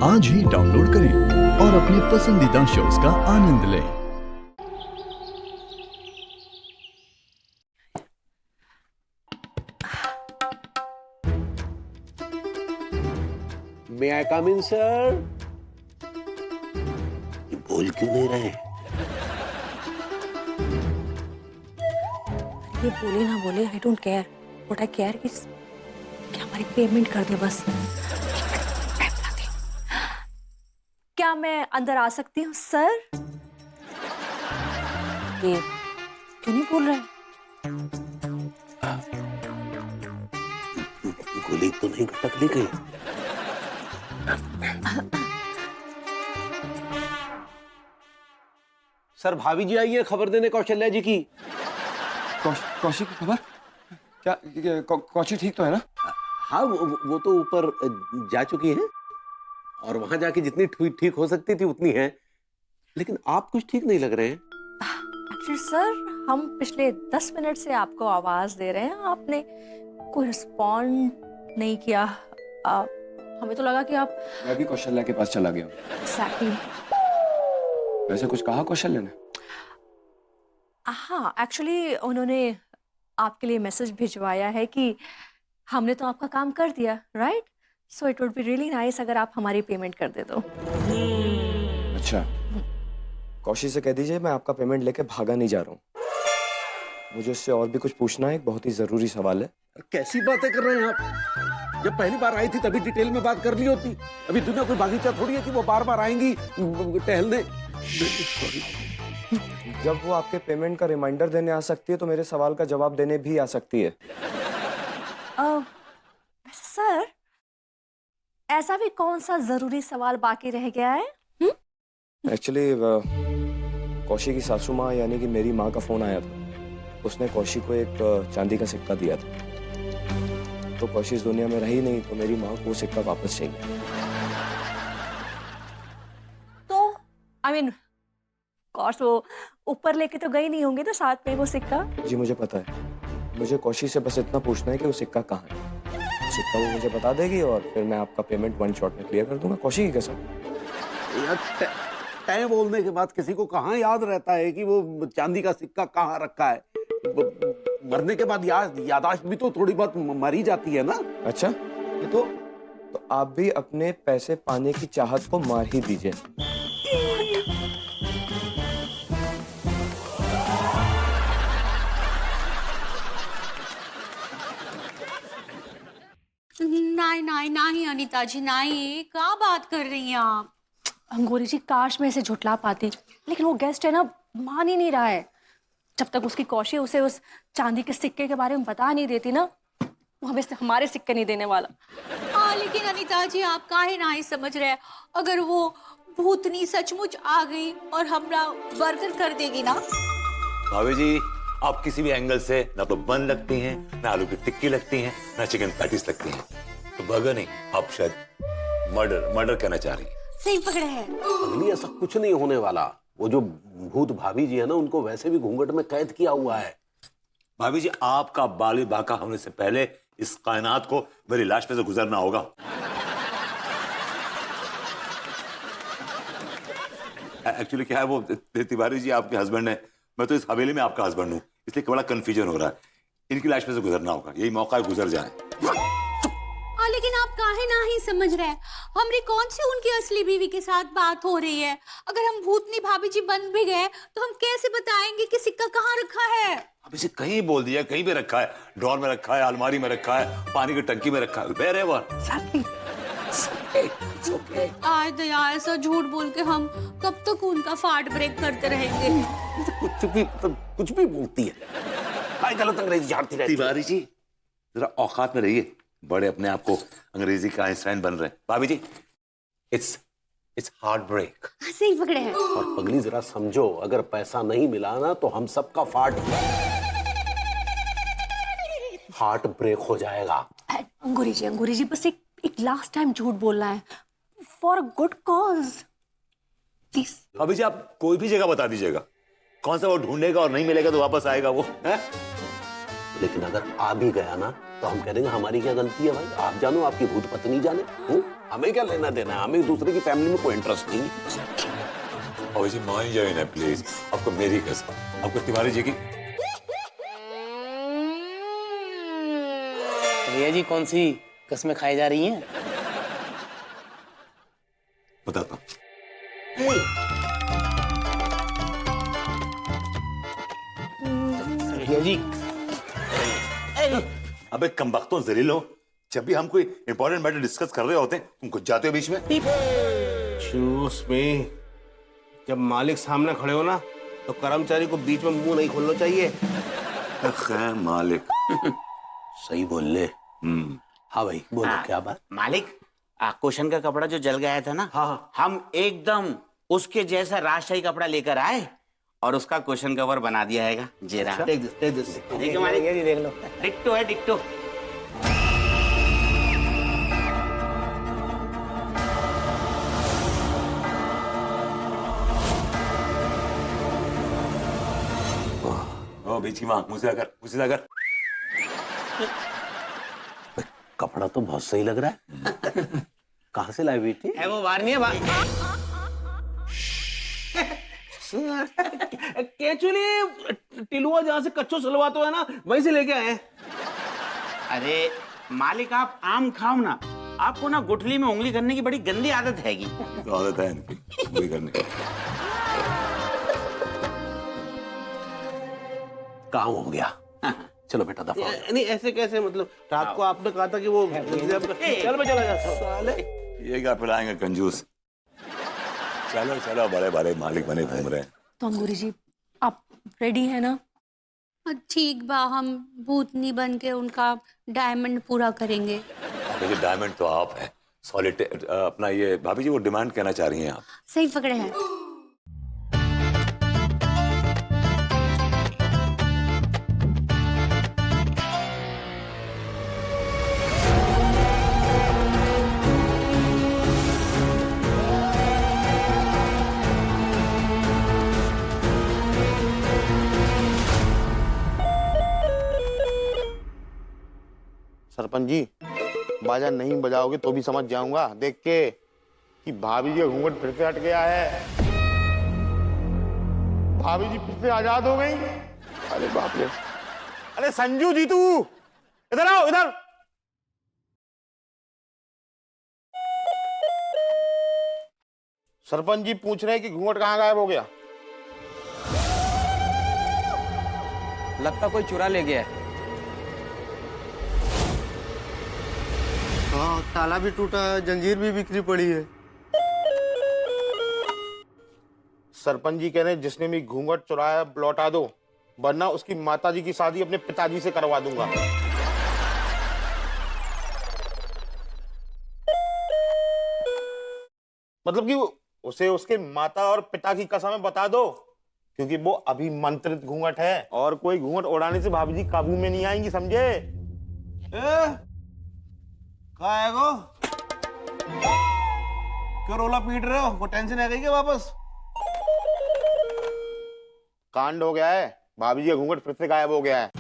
आज ही डाउनलोड करें और अपने पसंदीदा शोज का आनंद लें। मे आई कम इन सर? ये बोल क्यों नहीं रहे? ये बोले ना बोले, I don't care. What I care is कि हमारी पेमेंट कर दे बस। क्या मैं अंदर आ सकती हूँ सर? ये क्यों नहीं बोल रहे? गोली तो नहीं भटक ली गई? सर भाभी जी आई है खबर देने कौशल्या जी की। कौशिक की खबर? क्या कौशिक ठीक तो है ना? हाँ वो तो ऊपर जा चुकी है और वहां जाके जितनी ठीक हो सकती थी उतनी है, लेकिन आप कुछ ठीक नहीं लग रहे हैं। एक्चुअली सर, हम पिछले 10 मिनट से आपको आवाज दे रहे हैं, आपने कोई रिस्पॉन्ड नहीं किया। हमें तो लगा कि आप मैं भी कौशल्या के पास चला गया। एक्जैक्टली। वैसे कुछ कहा कौशल्या ने? हाँ, एक्चुअली उन्होंने आपके लिए मैसेज भिजवाया है कि हमने तो आपका काम कर दिया, right? So it would be really nice अगर आप हमारी पेमेंट कर दे तो। अच्छा, कौशिक से कह दीजिए मैं आपका पेमेंट लेके भागा नहीं जा रहा हूँ। मुझे उससे और भी कुछ पूछना है, एक बहुत ही जरूरी सवाल है। कैसी बातें कर रहे हैं आप? जब पहली बार आई थी तभी डिटेल में बात कर ली होती। अभी दुनिया कोई बागीचा थोड़ी है कि वो बार बार आएंगी टहलने। जब वो आपके पेमेंट का रिमाइंडर देने आ सकती है तो मेरे सवाल का जवाब देने भी आ सकती है। सर, ऐसा भी कौन सा जरूरी सवाल बाकी रह गया है? एक्चुअली कौशिक की सासू माँ यानी कि मेरी माँ का फोन आया था। उसने कौशिक को एक चांदी का सिक्का दिया था, तो कौशिक इस दुनिया में रही नहीं, तो मेरी माँ को वो सिक्का वापस चाहिए। तो आई मीन कोर्स वो ऊपर लेके तो गई नहीं होंगे तो साथ में वो सिक्का? जी मुझे पता है। मुझे कौशिक से बस इतना पूछना है कि वो सिक्का कहाँ है। सिक्का वो मुझे बता देगी और फिर मैं आपका पेमेंट 1 शॉट में क्लियर कर दूंगा। कौशिक की कसम। यार तय बोलने के बाद किसी को कहाँ याद रहता है कि वो चांदी का सिक्का कहाँ रखा है? मरने के बाद यादाश्त भी तो थोड़ी बहुत मरी जाती है ना। अच्छा, ये तो आप भी अपने पैसे पाने की चाहत को मार ही दीजिए। नहीं नहीं अनीता जी, नहीं, क्या बात कर रही हैं आप? अंगूरी जी, काश मैं इसे झुटला पाती, लेकिन वो गेस्ट है ना, मान ही नहीं रहा है। जब तक उसकी कौशी उसे उस चांदी के सिक्के के बारे में बता नहीं देती ना, वो हमें हमारे सिक्के नहीं देने वाला। हाँ लेकिन अनीता जी, आप काहे नहीं समझ रहे? अगर वो भूतनी सचमुच आ गई और हमरा बर्गर कर देगी ना। भाभी जी, आप किसी भी एंगल से ना तो बन लगती हैं, ना आलू की टिक्की लगती हैं, ना चिकन पैटीज लगती हैं। तो बर्गर नहीं, आप शायद मर्डर कहना चाह रही हैं। सही पकड़े हैं। अगली ऐसा कुछ नहीं होने वाला। वो जो भूत भाभी जी है ना, उनको वैसे भी घूंघट में कैद किया हुआ है। भाभी जी, आपका बाली बाका होने से पहले इस कायनात को मेरी लाश पे से गुजरना होगा। एक्चुअली क्या है, वो तिवारी जी आपके हस्बैंड है, मैं तो इस हवेली में आपका हस्बैंड हूँ, इसलिए बड़ा कंफ्यूजन हो रहा है। इनकी लाश पे से गुजरना होगा, यही मौका है, गुजर जाए। हाँ लेकिन आप काहे नहीं समझ रहे? हमरी कौन सी उनकी असली बीवी के साथ बात हो रही है? अगर हम भूतनी भाभी जी बन भी गए तो हम कैसे बताएंगे कि सिक्का कहाँ रखा है? अब इसे कहीं बोल दिया, कहीं भी रखा है, ड्रॉर में रखा है, अलमारी में रखा है, पानी की टंकी में रखा है, wherever। आय दया, ऐसा झूठ बोल के हम कब तक उनका फाट ब्रेक करते रहेंगे? कुछ भी बोलती है। काय गलत अंग्रेजी झाड़ती रहती है। तिवारी जी, जरा औकात में रहिए, बड़े अपने आप को अंग्रेजी का आइंस्टाइन बन रहे हैं। भाभी जी, इट्स हार्ट ब्रेक। सही पकड़े हैं। और पगली जरा समझो, अगर पैसा नहीं मिला ना तो हम सबका हार्ट ब्रेक हो जाएगा। अंगूरी जी बस एक लास्ट टाइम झूठ बोलना है, फॉर गुड कॉज, प्लीज। भाभी जी, आप कोई भी जगह बता दीजिएगा, कौन सा वो ढूंढेगा और नहीं मिलेगा तो वापस आएगा वो है? लेकिन अगर आ भी गया ना तो हम कह देंगे हमारी क्या गलती है भाई, आप जानो आपकी भूत पत्नी जाने। हमें क्या लेना देना है, हमें दूसरे की फैमिली में कोई इंटरेस्ट नहीं है। भाभी जी मान जाए ना प्लीज, आपको मेरी कसम, आपको तिवारी जी की। भैया जी कौन सी कस्में खाई जा रही हैं? बताता हूँ। भैया जी अबे कमबख्तों जलीलो, जब भी हम कोई इंपॉर्टेंट मैटर डिस्कस कर रहे होते हैं तुम कुछ जाते हो बीच में। चूस में जब मालिक सामने खड़े हो ना तो कर्मचारी को बीच में मुंह नहीं खोलना चाहिए। खैर मालिक सही बोल ले। हाँ भाई बोलो क्या बात। मालिक, कुशन का कपड़ा जो जल गया था ना, हाँ। हम एकदम उसके जैसा राजशाही कपड़ा लेकर आए और उसका कुशन कवर बना दिया है। जेरा देखो मालिक, ये देख लो, डिट्टो है डिट्टो। ओ बीच की माँ, मुझे कर, मुझे कर। कपड़ा तो बहुत सही लग रहा है। कहाँ से लाई बेटी? है वो बार नहीं है एक्चुअली टिलुआ जहाँ से कच्चो सलवातो है ना वहीं से लेके आए हैं। अरे मालिक, आप आम खाओ ना, आपको ना गुठली में उंगली करने की बड़ी गंदी आदत हैगी। तो आदत है इनकी उंगली करने की। काम हो गया, चलो बेटा दफा हो। नहीं ऐसे कैसे, मतलब रात को आपने कहा था कि वो चल मैं चला जाता साले। ये क्या पिलाएंगे कंजूस। चलो चलो, बड़े बड़े मालिक बने घूम रहे हैं। तो अंगूरी जी आप रेडी है ना? ठीक बा, हम भूतनी बन के उनका डायमंड पूरा करेंगे। भाभी जी डायमंड तो आप है, सॉलिड अपना ये भाभी जी वो डिमांड कहना चाह रही हैं आप। सही पकड़े हैं। सरपंच जी बाजा नहीं बजाओगे तो भी समझ जाऊंगा देख के कि भाभी जी का घूंघट फिर से हट गया है। भाभी जी फिर से आजाद हो गई। अरे बाप रे, अरे संजू जी तू इधर आओ, इधर। सरपंच जी पूछ रहे हैं कि घूंघट कहाँ गायब हो गया। लगता कोई चुरा ले गया है। हाँ, ताला भी टूटा है, जंजीर भी बिखरी पड़ी है। सरपंच जी कह रहे हैं जिसने भी घूंघट चुराया लौटा दो, वरना उसकी माताजी की शादी अपने पिताजी से करवा दूंगा। मतलब कि उसे उसके माता और पिता की कसम बता दो, क्योंकि वो अभी मंत्रित घूंघट है और कोई घूंघट उड़ाने से भाभी जी काबू में नहीं आएंगी, समझे? कहाँ है गो? क्यों रोला पीट रहे हो? वो टेंशन है गई क्या वापस? कांड हो गया है, भाभी जी का घूंघट फिर से गायब हो गया है।